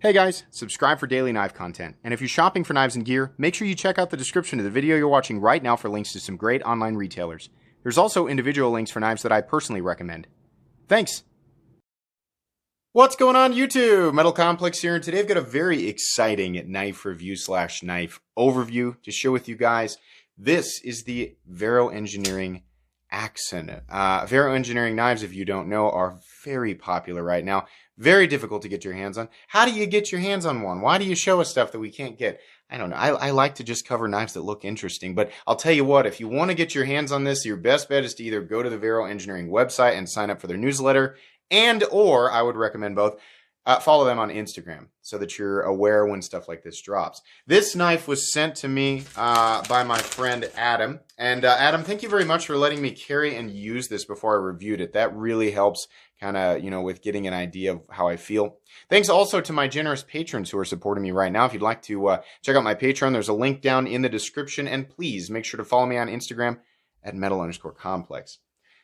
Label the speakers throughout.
Speaker 1: Hey guys, subscribe for daily knife content. And if you're shopping for knives and gear, make sure you check out the description of the video you're watching right now for links to some great online retailers. There's also individual links for knives that I personally recommend. Thanks! What's going on YouTube? Metal Complex here, and today I've got a very exciting knife review / knife overview to share with you guys. This is the Vero Engineering Axon. Vero Engineering knives, if you don't know, are very popular right now. Very difficult to get your hands on. How do you get your hands on one? Why do you show us stuff that we can't get? I don't know. I like to just cover knives that look interesting. But I'll tell you what, if you want to get your hands on this, your best bet is to either go to the Vero Engineering website and sign up for their newsletter, or I would recommend both, follow them on Instagram so that you're aware when stuff like this drops. This knife was sent to me by my friend Adam. And Adam, thank you very much for letting me carry and use this before I reviewed it. That really helps kind of, with getting an idea of how I feel. Thanks also to my generous patrons who are supporting me right now. If you'd like to check out my Patreon, there's a link down in the description. And please make sure to follow me on Instagram at metal_complex.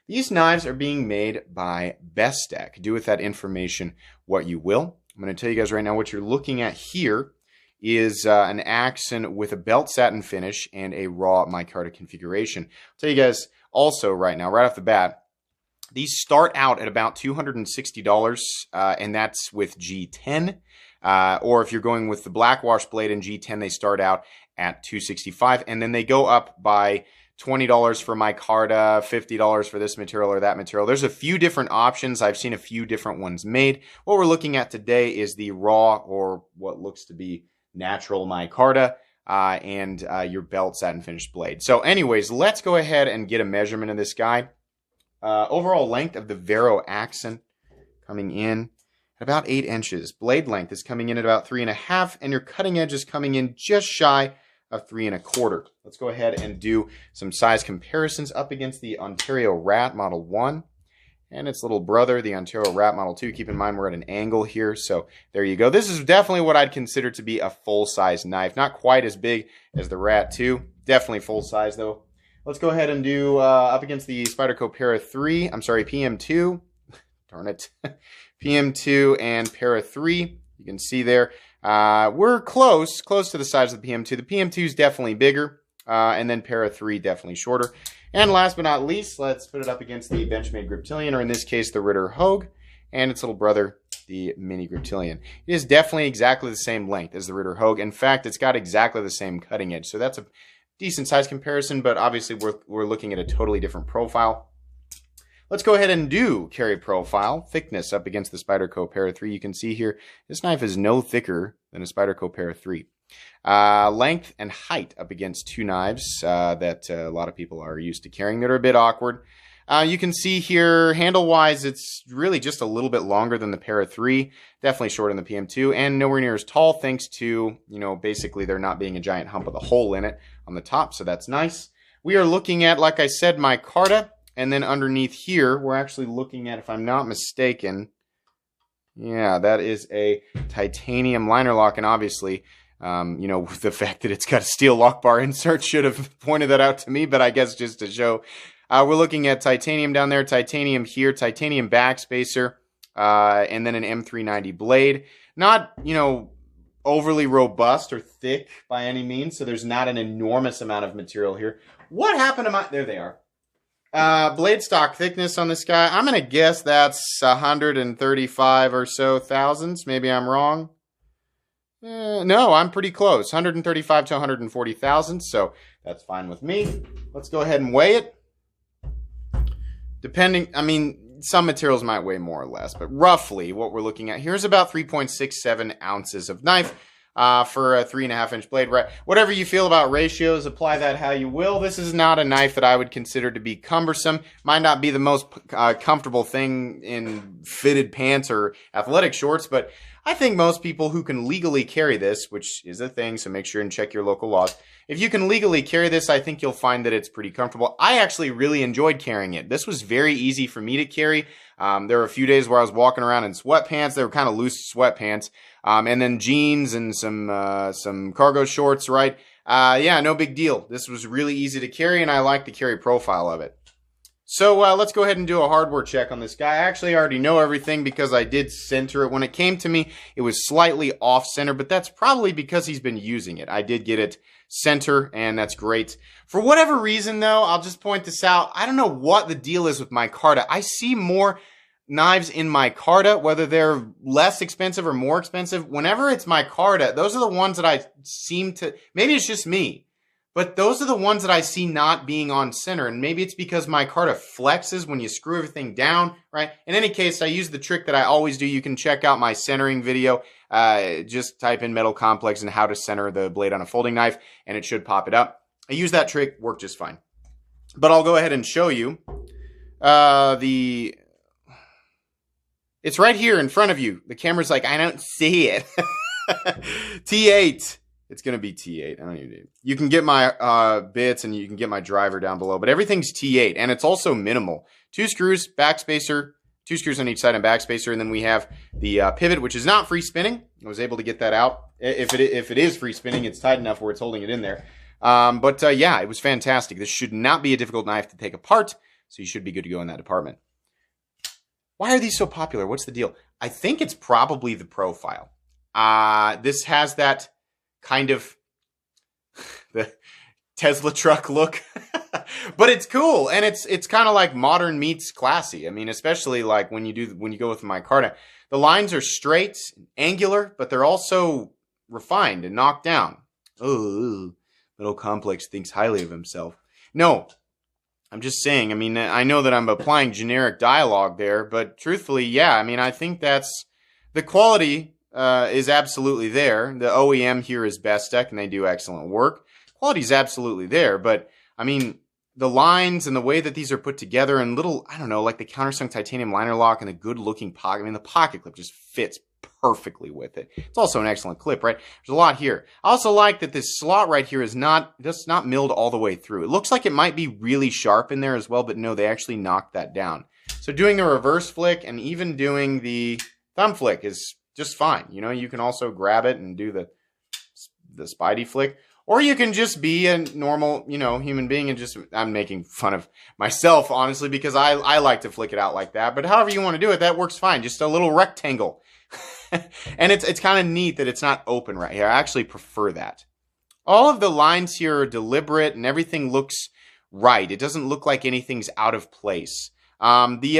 Speaker 1: These knives are being made by Bestech. Do with that information what you will. I'm going to tell you guys right now what you're looking at here is an Axon with a belt satin finish and a raw micarta configuration. I'll tell you guys also right now, right off the bat, these start out at about $260, and that's with G10. Or if you're going with the black wash blade and G10, they start out at $265, and then they go up by $20 for micarta, $50 for this material or that material. There's a few different options. I've seen a few different ones made. What we're looking at today is the raw, or what looks to be natural micarta, and your belt satin finished blade. So anyways, let's go ahead and get a measurement of this guy. Overall length of the Vero Axon coming in at about 8 inches. Blade length is coming in at about 3.5, and your cutting edge is coming in just shy of 3.25. Let's go ahead and do some size comparisons up against the Ontario Rat Model 1 and its little brother, the Ontario Rat Model 2. Keep in mind we're at an angle here, so there you go. This is definitely what I'd consider to be a full-size knife. Not quite as big as the Rat 2. Definitely full-size, though. Let's go ahead and do up against the Spyderco Para 3. I'm sorry, PM2. Darn it. PM2 and Para 3. You can see there. We're close to the size of the PM2. The PM2 is definitely bigger, and then Para 3 definitely shorter. And last but not least, let's put it up against the Benchmade Griptilian, or in this case, the Ritter Hogue, and its little brother, the Mini Griptilian. It is definitely exactly the same length as the Ritter Hogue. In fact, it's got exactly the same cutting edge, so that's a decent size comparison, but obviously we're looking at a totally different profile. Let's go ahead and do carry profile. Thickness up against the Spyderco Para 3. You can see here, this knife is no thicker than a Spyderco Para 3. Length and height up against two knives that a lot of people are used to carrying that are a bit awkward. You can see here, handle-wise, it's really just a little bit longer than the Para 3. Definitely shorter than the PM2, and nowhere near as tall, thanks to, basically there not being a giant hump with a hole in it on the top, so that's nice. We are looking at, like I said, micarta. And then underneath here, we're actually looking at, if I'm not mistaken, yeah, that is a titanium liner lock. And obviously, the fact that it's got a steel lock bar insert should have pointed that out to me. But I guess just to show, we're looking at titanium down there, titanium here, titanium backspacer, and then an M390 blade. Not, overly robust or thick by any means. So there's not an enormous amount of material here. What happened to my, there they are. Blade stock thickness on this guy, I'm going to guess that's 135 or so thousandths. Maybe I'm wrong. No, I'm pretty close. 135 to 140 thousandths, so that's fine with me. Let's go ahead and weigh it. Depending, some materials might weigh more or less, but roughly what we're looking at here is about 3.67 ounces of knife. For a 3.5-inch blade, right? Whatever you feel about ratios, apply that how you will. This is not a knife that I would consider to be cumbersome. Might not be the most comfortable thing in fitted pants or athletic shorts, but I think most people who can legally carry this, which is a thing, so make sure and check your local laws. If you can legally carry this, I think you'll find that it's pretty comfortable. I actually really enjoyed carrying it. This was very easy for me to carry. There were a few days where I was walking around in sweatpants. They were kind of loose sweatpants. And then jeans and some cargo shorts, right? Yeah, no big deal. This was really easy to carry, and I like the carry profile of it. So let's go ahead and do a hardware check on this guy. I actually already know everything because I did center it. When it came to me, it was slightly off center, but that's probably because he's been using it. I did get it center, and that's great. For whatever reason, though, I'll just point this out. I don't know what the deal is with micarta. I see more knives in micarta, whether they're less expensive or more expensive. Whenever it's micarta, those are the ones that I seem to, maybe it's just me, but those are the ones that I see not being on center. And maybe it's because micarta flexes when you screw everything down, right? In any case, I use the trick that I always do. You can check out my centering video. Just type in metal complex and how to center the blade on a folding knife, and it should pop it up. I use that trick, worked just fine. But I'll go ahead and show you it's right here in front of you. The camera's like, I don't see it. T8. It's going to be T8. I don't even know. You can get my bits and you can get my driver down below, but everything's T8, and it's also minimal. 2 screws, backspacer, 2 screws on each side and backspacer, and then we have the pivot, which is not free spinning. I was able to get that out. If it is free spinning, it's tight enough where it's holding it in there. Yeah, it was fantastic. This should not be a difficult knife to take apart, so you should be good to go in that department. Why are these so popular? What's the deal? I think it's probably the profile. This has that kind of the Tesla truck look, but it's cool, and it's kind of like modern meets classy. I mean, especially like when you go with micarta, the lines are straight, angular, but they're also refined and knocked down. Oh, Metal Complex thinks highly of himself. No, I'm just saying. I mean, I know that I'm applying generic dialogue there, but truthfully, yeah. I mean, I think that's the quality is absolutely there. The OEM here is Bestech, and they do excellent work. Quality is absolutely there, but I mean, the lines and the way that these are put together and little, I don't know, like the countersunk titanium liner lock and the good looking pocket. I mean, the pocket clip just fits perfectly with it. It's also an excellent clip, right? There's a lot here. I also like that this slot right here is not milled all the way through. It looks like it might be really sharp in there as well, but no, they actually knocked that down. So doing the reverse flick and even doing the thumb flick is just fine. You know, you can also grab it and do the Spidey flick. Or you can just be a normal, you know, human being and just, I'm making fun of myself, honestly, because I like to flick it out like that. But however you want to do it, that works fine. Just a little rectangle. And it's kind of neat that it's not open right here. I actually prefer that. All of the lines here are deliberate and everything looks right. It doesn't look like anything's out of place. The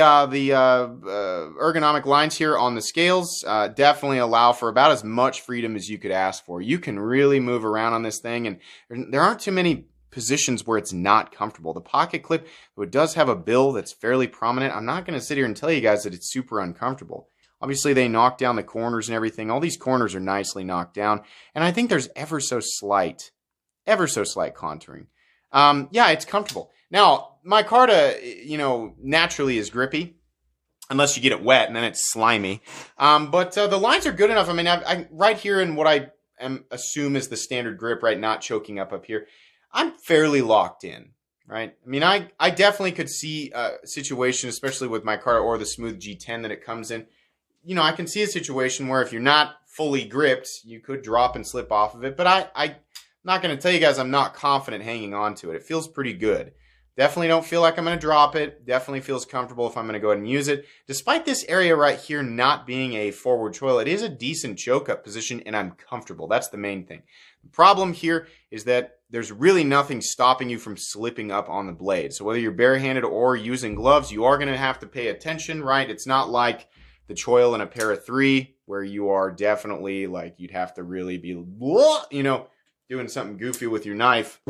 Speaker 1: ergonomic lines here on the scales definitely allow for about as much freedom as you could ask for. You can really move around on this thing, and there aren't too many positions where it's not comfortable. The pocket clip, though it does have a bill that's fairly prominent, I'm not going to sit here and tell you guys that it's super uncomfortable. Obviously, they knock down the corners and everything. All these corners are nicely knocked down, and I think there's ever so slight contouring. Yeah, it's comfortable. Now, micarta, you know, naturally is grippy, unless you get it wet, and then it's slimy. But the lines are good enough. I mean, I right here in what I assume is the standard grip, right, not choking up here, I'm fairly locked in, right? I mean, I definitely could see a situation, especially with micarta or the smooth G10 that it comes in. You know, I can see a situation where if you're not fully gripped, you could drop and slip off of it. But I'm not going to tell you guys I'm not confident hanging on to it. It feels pretty good. Definitely don't feel like I'm going to drop it. Definitely feels comfortable if I'm going to go ahead and use it. Despite this area right here not being a forward choil, it is a decent choke up position and I'm comfortable. That's the main thing. The problem here is that there's really nothing stopping you from slipping up on the blade. So whether you're barehanded or using gloves, you are going to have to pay attention, right? It's not like the choil in a pair of 3 where you are definitely like you'd have to really be, you know, doing something goofy with your knife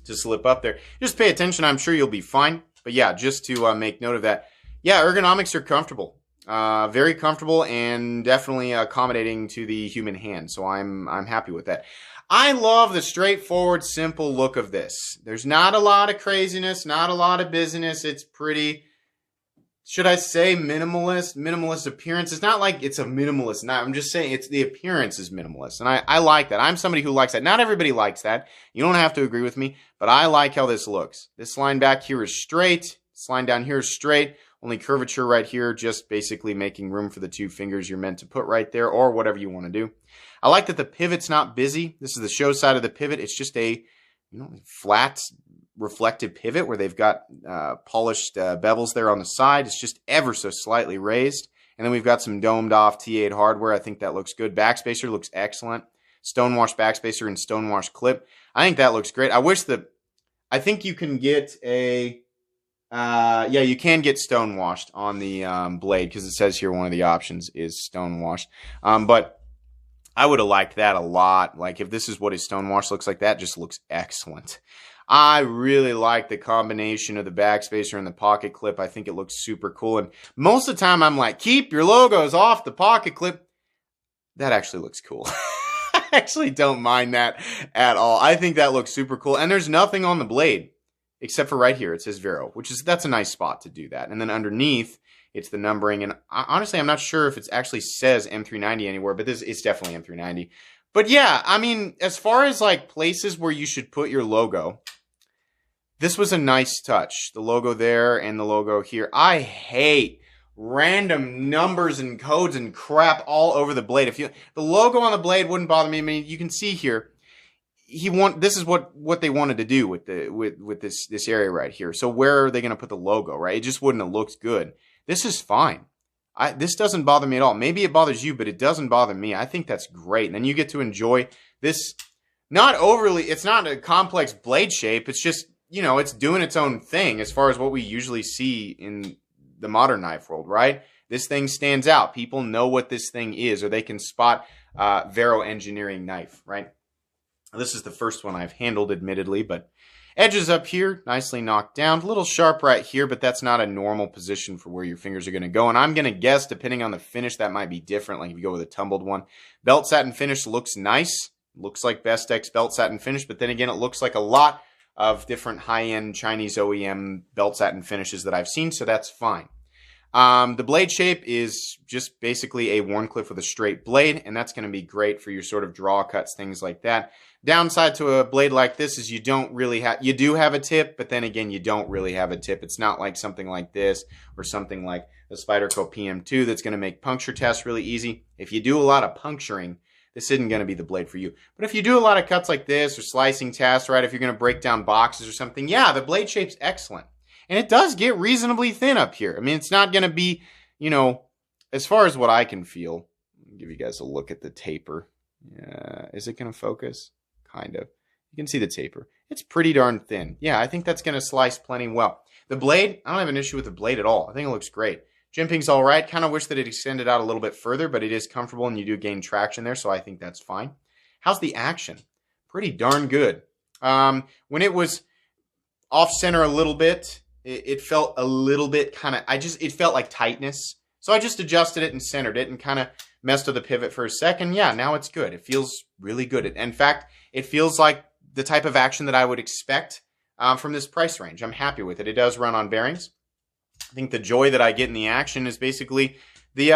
Speaker 1: to slip up there. Just pay attention. I'm sure you'll be fine. But yeah, just to make note of that. Yeah, ergonomics are comfortable. Very comfortable and definitely accommodating to the human hand. So I'm happy with that. I love the straightforward, simple look of this. There's not a lot of craziness, not a lot of busyness. It's pretty, should I say minimalist appearance. It's not like it's a minimalist knife. I'm just saying it's the appearance is minimalist. And I like that. I'm somebody who likes that. Not everybody likes that. You don't have to agree with me, but I like how this looks. This line back here is straight. This line down here is straight. Only curvature right here, just basically making room for the 2 fingers you're meant to put right there or whatever you want to do. I like that the pivot's not busy. This is the show side of the pivot. It's just a, you know, flat reflective pivot where they've got polished bevels there on the side. It's just ever so slightly raised. And then we've got some domed off T8 hardware. I think that looks good. Backspacer looks excellent. Stonewash backspacer and stonewash clip. I think that looks great. I think you can get a, you can get stonewashed on the blade because it says here one of the options is stonewashed. But I would have liked that a lot. Like if this is what his stonewash looks like, that just looks excellent. I really like the combination of the backspacer and the pocket clip. I think it looks super cool. And most of the time I'm like, keep your logos off the pocket clip. That actually looks cool. I actually don't mind that at all. I think that looks super cool. And there's nothing on the blade except for right here. It says Vero, that's a nice spot to do that. And then underneath, it's the numbering. And honestly, I'm not sure if it actually says M390 anywhere, but it's definitely M390. But yeah, I mean, as far as like places where you should put your logo, this was a nice touch. The logo there and the logo here. I hate random numbers and codes and crap all over the blade. The logo on the blade wouldn't bother me. I mean, you can see here, this is what they wanted to do with this area right here. So where are they going to put the logo, right? It just wouldn't have looked good. This is fine. This doesn't bother me at all. Maybe it bothers you, but it doesn't bother me. I think that's great. And then you get to enjoy this. It's not a complex blade shape. It's just, it's doing its own thing as far as what we usually see in the modern knife world, right? This thing stands out. People know what this thing is, or they can spot Vero engineering knife, right? This is the first one I've handled, admittedly, but edges up here, nicely knocked down. A little sharp right here, but that's not a normal position for where your fingers are going to go. And I'm going to guess, depending on the finish, that might be different. Like if you go with a tumbled one. Belt satin finish looks nice. Looks like Best X belt satin finish, but then again, it looks like a lot of different high-end Chinese OEM belt satin finishes that I've seen, so that's fine. The blade shape is just basically a worn clip with a straight blade, and that's going to be great for your sort of draw cuts, things like that. Downside to a blade like this is you do have a tip, but then again, you don't really have a tip. It's not like something like this or something like the Spyderco PM2 that's going to make puncture tests really easy. If you do a lot of puncturing, this isn't going to be the blade for you. But if you do a lot of cuts like this or slicing tests, right, if you're going to break down boxes or something, yeah, the blade shape's excellent. And it does get reasonably thin up here. I mean, it's not going to be, as far as what I can feel. I'll give you guys a look at the taper. Is it going to focus? Kind of. You can see the taper. It's pretty darn thin. Yeah, I think that's going to slice plenty well. The blade, I don't have an issue with the blade at all. I think it looks great. Jimping's all right. Kind of wish that it extended out a little bit further, but it is comfortable and you do gain traction there, so I think that's fine. How's the action? Pretty darn good. When it was off center a little bit, it felt a little bit it felt like tightness. So I just adjusted it and centered it and kind of messed with the pivot for a second. Yeah, now it's good. It feels really good. In fact, it feels like the type of action that I would expect from this price range. I'm happy with it. It does run on bearings. I think the joy that I get in the action is basically the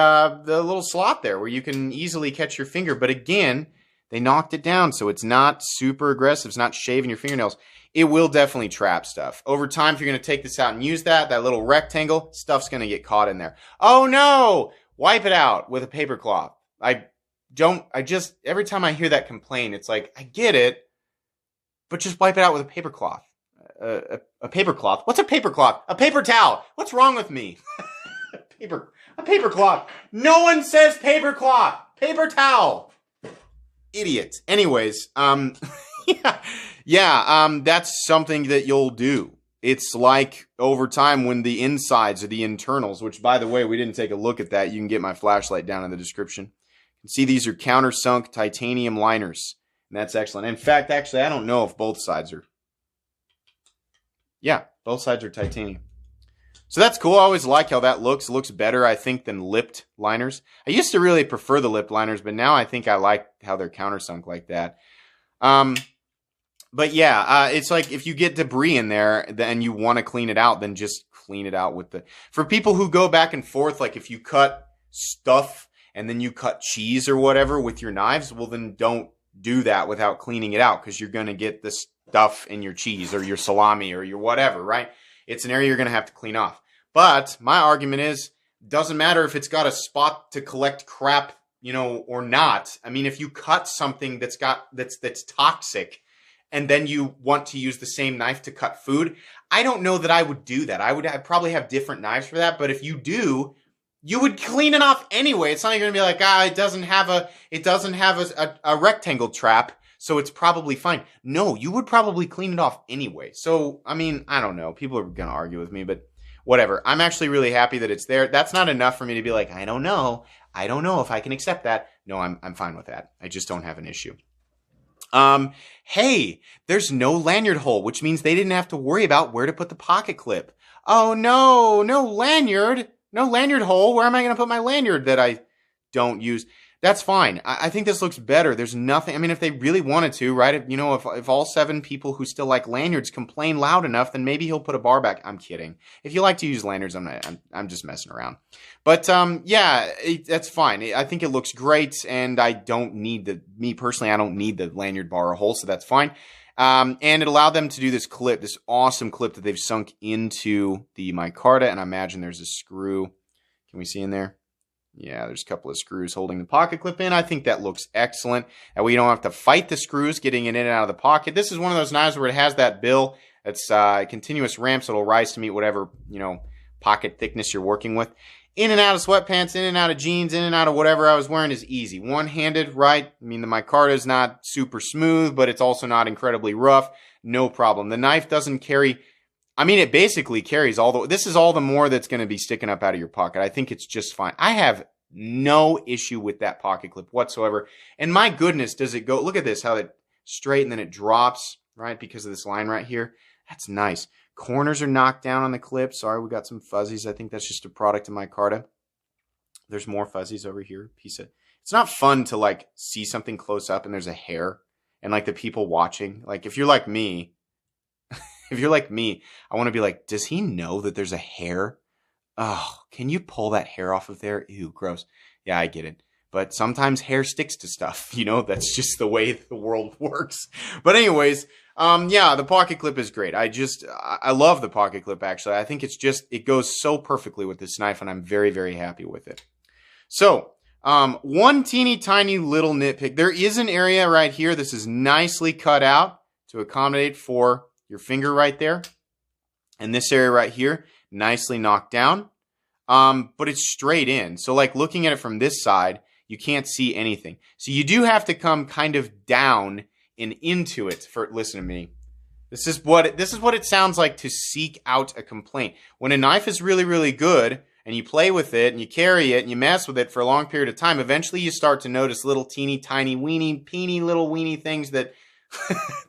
Speaker 1: little slot there where you can easily catch your finger. But again, they knocked it down, so it's not super aggressive. It's not shaving your fingernails. It will definitely trap stuff. Over time, if you're going to take this out and use that little rectangle, stuff's going to get caught in there. Oh no! Wipe it out with a paper cloth. Every time I hear that complaint, it's like, I get it, but just wipe it out with a paper cloth. A paper cloth? What's a paper cloth? A paper towel. What's wrong with me? A paper cloth. No one says paper cloth. Paper towel. Idiot. Anyways, that's something that you'll do. It's like over time when the insides or the internals, which by the way, we didn't take a look at that. You can get my flashlight down in the description. You can see these are countersunk titanium liners. And that's excellent. In fact, actually, I don't know if both sides are. Yeah, both sides are titanium. So that's cool. I always like how that looks. It looks better, I think, than lipped liners. I used to really prefer the lipped liners, but now I think I like how they're countersunk like that. But yeah, it's like if you get debris in there and you want to clean it out, then just clean it out with for people who go back and forth, like if you cut stuff and then you cut cheese or whatever with your knives, well then don't do that without cleaning it out because you're going to get the stuff in your cheese or your salami or your whatever, right? It's an area you're going to have to clean off. But my argument is, doesn't matter if it's got a spot to collect crap, or not. I mean, if you cut something that's toxic, and then you want to use the same knife to cut food, I don't know that I would do that. I'd probably have different knives for that, but if you do, you would clean it off anyway. It's not going to be like, it doesn't have a rectangle trap, so it's probably fine. No, you would probably clean it off anyway. So, I mean, I don't know. People are going to argue with me, but whatever. I'm actually really happy that it's there. That's not enough for me to be like, I don't know if I can accept that. No, I'm fine with that. I just don't have an issue. Hey, there's no lanyard hole, which means they didn't have to worry about where to put the pocket clip. Oh no lanyard hole. Where am I going to put my lanyard that I don't use? That's fine. I think this looks better. There's nothing. I mean, if they really wanted to, right? If all 7 people who still like lanyards complain loud enough, then maybe he'll put a bar back. I'm kidding. If you like to use lanyards, I'm just messing around. But yeah, that's fine. I think it looks great, and I don't need I don't need the lanyard bar or hole, so that's fine. And it allowed them to do this awesome clip that they've sunk into the micarta, and I imagine there's a screw. Can we see in there? Yeah, there's a couple of screws holding the pocket clip in. I think that looks excellent. That way you don't have to fight the screws getting it in and out of the pocket. This is one of those knives where it has that bill. It's continuous ramp, so it'll rise to meet whatever, pocket thickness you're working with. In and out of sweatpants, in and out of jeans, in and out of whatever I was wearing is easy. One-handed, right? I mean, the micarta is not super smooth, but it's also not incredibly rough. No problem. The knife doesn't carry... I mean, it basically carries this is all the more that's going to be sticking up out of your pocket. I think it's just fine. I have no issue with that pocket clip whatsoever. And my goodness, does it go, look at this, how it straight and then it drops, right? Because of this line right here. That's nice. Corners are knocked down on the clip. Sorry, we got some fuzzies. I think that's just a product of micarta. There's more fuzzies over here. It's not fun to like see something close up and there's a hair and like the people watching. Like if you're like me, I want to be like, does he know that there's a hair? Oh, can you pull that hair off of there? Ew, gross. Yeah, I get it. But sometimes hair sticks to stuff. That's just the way the world works. But anyways, yeah, the pocket clip is great. I love the pocket clip, actually. I think it goes so perfectly with this knife, and I'm very, very happy with it. So, one teeny tiny little nitpick. There is an area right here. This is nicely cut out to accommodate for your finger right there. And this area right here, nicely knocked down. But it's straight in. So like looking at it from this side, you can't see anything. So you do have to come kind of down and into it listen to me. This is what it sounds like to seek out a complaint. When a knife is really, really good and you play with it and you carry it and you mess with it for a long period of time, eventually you start to notice little teeny tiny little weeny things that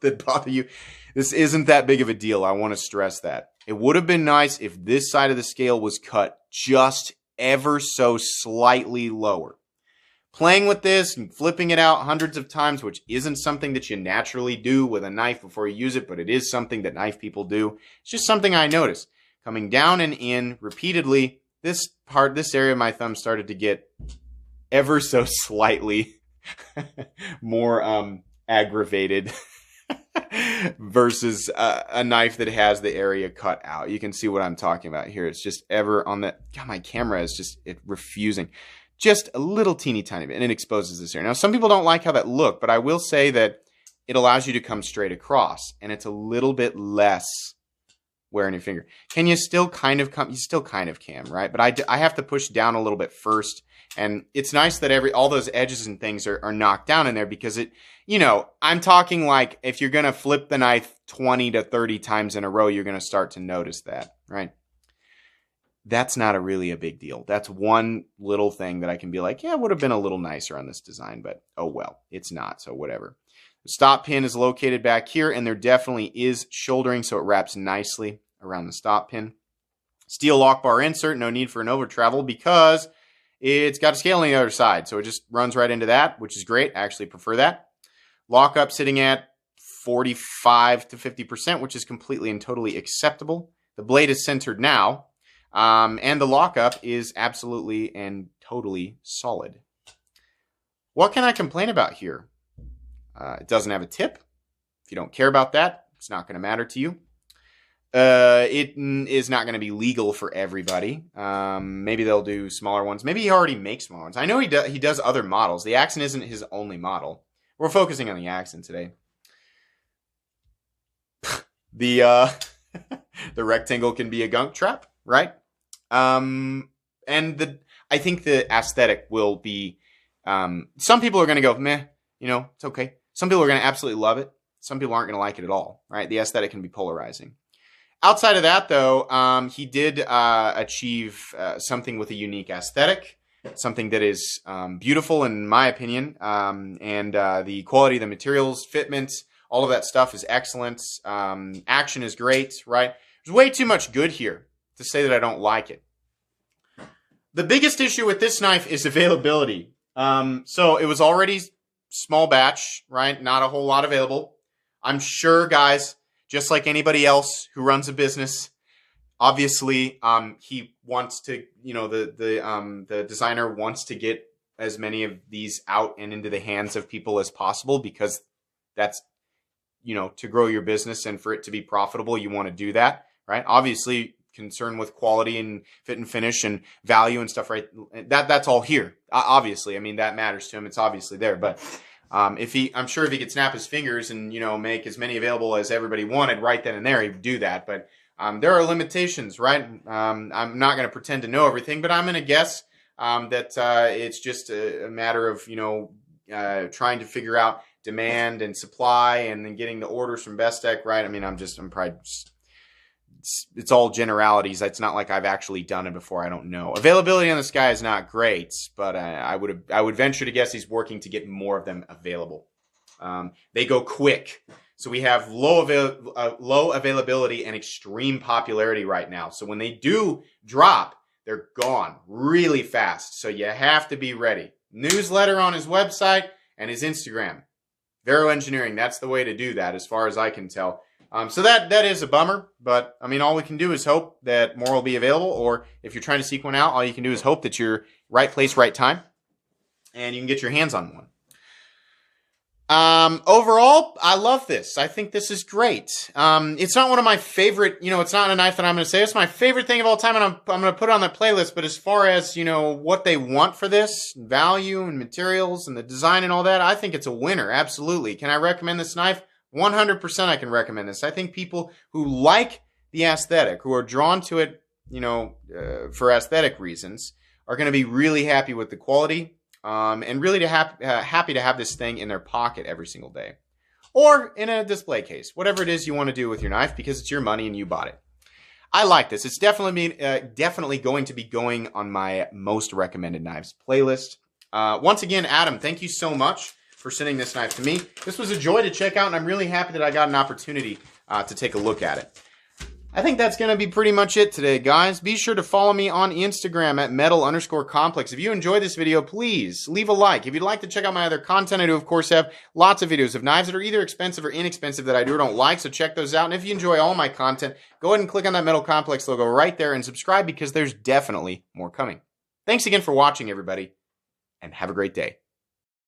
Speaker 1: that bother you. This isn't that big of a deal. I want to stress that. It would have been nice if this side of the scale was cut just ever so slightly lower. Playing with this and flipping it out hundreds of times, which isn't something that you naturally do with a knife before you use it, but it is something that knife people do. It's just something I noticed. Coming down and in repeatedly, this area of my thumb started to get ever so slightly more aggravated versus a knife that has the area cut out. You can see what I'm talking about here. It's just ever on the... God, my camera is just refusing. Just a little teeny tiny bit, and it exposes this area. Now, some people don't like how that looked, but I will say that it allows you to come straight across, and it's a little bit less wear on your finger. Can you still kind of come? You still kind of can, right? But I have to push down a little bit first, and it's nice that all those edges and things are knocked down in there because it, I'm talking like if you're going to flip the knife 20 to 30 times in a row, you're going to start to notice that, right? That's not really a big deal. That's one little thing that I can be like, yeah, it would have been a little nicer on this design, but oh well, it's not, so whatever. The stop pin is located back here, and there definitely is shouldering, so it wraps nicely around the stop pin. Steel lock bar insert, no need for an over travel because it's got a scale on the other side, so it just runs right into that, which is great. I actually prefer that. Lockup sitting at 45 to 50%, which is completely and totally acceptable. The blade is centered now. And the lockup is absolutely and totally solid. What can I complain about here? It doesn't have a tip. If you don't care about that, it's not going to matter to you. It is not going to be legal for everybody. Maybe they'll do smaller ones. Maybe he already makes smaller ones. I know he does other models. The Axon isn't his only model. We're focusing on the Axon today. The the rectangle can be a gunk trap, right? And I think the aesthetic will be, some people are going to go, meh, it's okay. Some people are going to absolutely love it. Some people aren't going to like it at all, right? The aesthetic can be polarizing. Outside of that, though, he did achieve something with a unique aesthetic, something that is beautiful in my opinion, and the quality of the materials, fitments, all of that stuff is excellent. Action is great, right? There's way too much good here to say that I don't like it. The biggest issue with this knife is availability. So it was already small batch, right? Not a whole lot available. I'm sure, guys, just like anybody else who runs a business, obviously, he wants to, the designer wants to get as many of these out and into the hands of people as possible, because that's, to grow your business and for it to be profitable, you want to do that, right? Obviously, concern with quality and fit and finish and value and stuff, right? That's all here. Obviously, I mean, that matters to him. It's obviously there, but I'm sure if he could snap his fingers and, make as many available as everybody wanted right then and there, he would do that. But there are limitations, right? I'm not going to pretend to know everything, but I'm going to guess that it's just a matter of, trying to figure out demand and supply and then getting the orders from Best Tech, right? I mean, I'm probably just, it's all generalities. It's not like I've actually done it before. I don't know. Availability on this guy is not great, but I would venture to guess he's working to get more of them available. They go quick. So we have low availability and extreme popularity right now. So when they do drop, they're gone really fast. So you have to be ready. Newsletter on his website and his Instagram. Vero Engineering, that's the way to do that as far as I can tell. So that is a bummer, but I mean, all we can do is hope that more will be available, or if you're trying to seek one out, all you can do is hope that you're right place, right time, and you can get your hands on one. Overall, I love this. I think this is great. It's not one of my favorite, it's not a knife that I'm going to say it's my favorite thing of all time, and I'm going to put it on the playlist, but as far as, what they want for this, value and materials and the design and all that, I think it's a winner. Absolutely. Can I recommend this knife? 100% I can recommend this. I think people who like the aesthetic, who are drawn to it, for aesthetic reasons, are going to be really happy with the quality, and really happy to have this thing in their pocket every single day. Or in a display case, whatever it is you want to do with your knife, because it's your money and you bought it. I like this. It's definitely going to be going on my most recommended knives playlist. Once again, Adam, thank you so much for sending this knife to me. This was a joy to check out, and I'm really happy that I got an opportunity to take a look at it. I think that's going to be pretty much it today, guys. Be sure to follow me on Instagram at metal_complex. If you enjoyed this video, please leave a like. If you'd like to check out my other content, I do, of course, have lots of videos of knives that are either expensive or inexpensive that I do or don't like, so check those out. And if you enjoy all my content, go ahead and click on that Metal Complex logo right there and subscribe, because there's definitely more coming. Thanks again for watching, everybody, and have a great day.